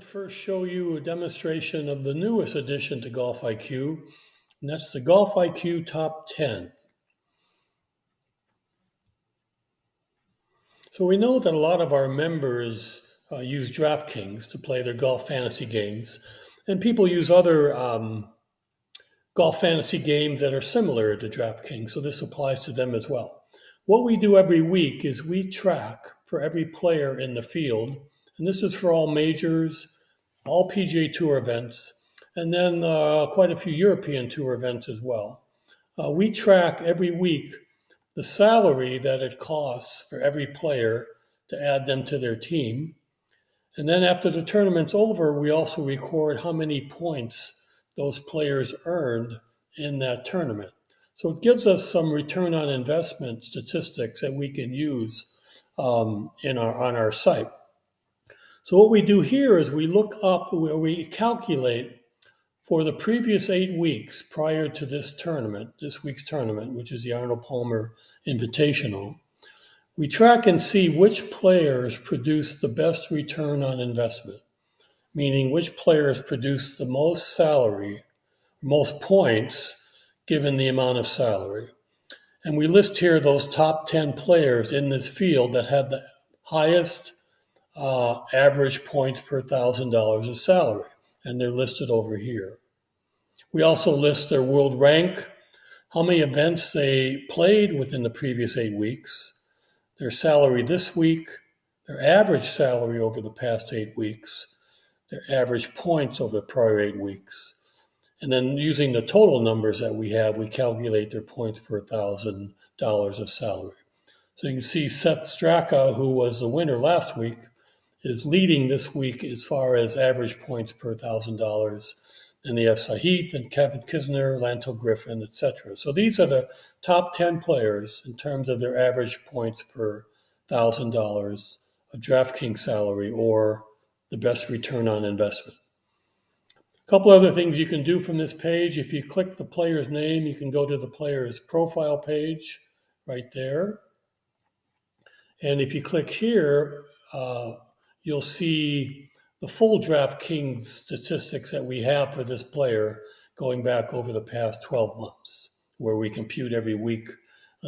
to first show you a demonstration of the newest addition to GOLFiQ, and that's the GOLFiQ Top 10. So we know that a lot of our members use DraftKings to play their golf fantasy games, and people use other golf fantasy games that are similar to DraftKings, so this applies to them as well. What we do every week is we track for every player in the field, and this is for all majors, all PGA Tour events, and then quite a few European Tour events as well. We track every week the salary that it costs for every player to add them to their team. And then after the tournament's over, we also record how many points those players earned in that tournament. So it gives us some return on investment statistics that we can use on our site. So what we do here is we look up, where we calculate for the previous 8 weeks prior to this week's tournament, which is the Arnold Palmer Invitational. We track and see which players produce the best return on investment, meaning which players produce the most salary, most points, given the amount of salary. And we list here those top 10 players in this field that had the highest average points per $1,000 of salary, and they're listed over here. We also list their world rank, how many events they played within the previous 8 weeks, their salary this week, their average salary over the past 8 weeks, their average points over the prior 8 weeks. And then using the total numbers that we have, we calculate their points per $1,000 of salary. So you can see Seth Straka, who was the winner last week, is leading this week as far as average points per $1,000. And they have Sahith and Kevin Kisner, Lanto Griffin, etc. So these are the top 10 players in terms of their average points per $1,000 of DraftKings salary, or the best return on investment. A couple other things you can do from this page. If you click the player's name, you can go to the player's profile page right there. And if you click here, you'll see the full DraftKings statistics that we have for this player going back over the past 12 months, where we compute every week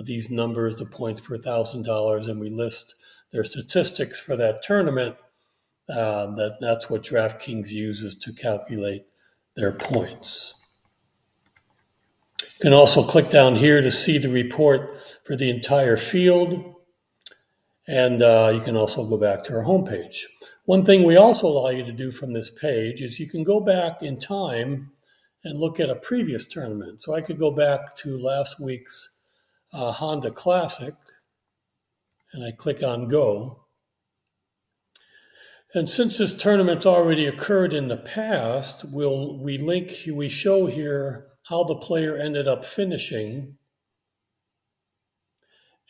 these numbers, the points per $1,000, and we list their statistics for that tournament. That's what DraftKings uses to calculate their points. You can also click down here to see the report for the entire field. And you can also go back to our homepage. One thing we also allow you to do from this page is you can go back in time and look at a previous tournament. So I could go back to last week's Honda Classic, and I click on Go. And since this tournament's already occurred in the past, we show here how the player ended up finishing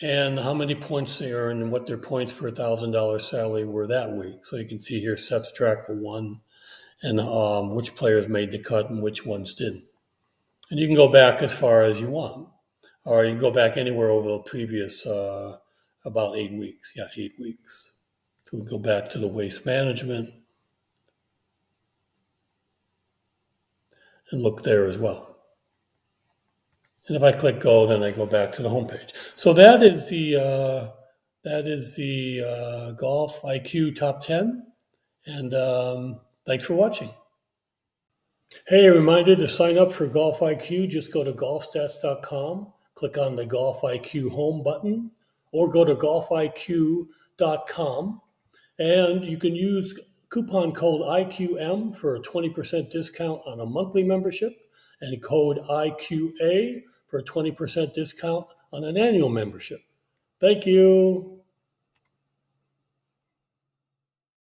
and how many points they earned and what their points per $1,000 salary were that week. So you can see here Seth Straka won, and which players made the cut and which ones didn't. And you can go back as far as you want, or you can go back anywhere over the previous about 8 weeks. Yeah, 8 weeks. So we go back to the waste management and look there as well. And if I click Go, then I go back to the homepage. So that is the GOLFiQ Top 10. And thanks for watching. Hey, a reminder to sign up for GOLFiQ. Just go to golfstats.com, click on the GOLFiQ Home button, or go to golfiq.com. And you can use coupon code IQM for a 20% discount on a monthly membership, and code IQA for a 20% discount on an annual membership. Thank you.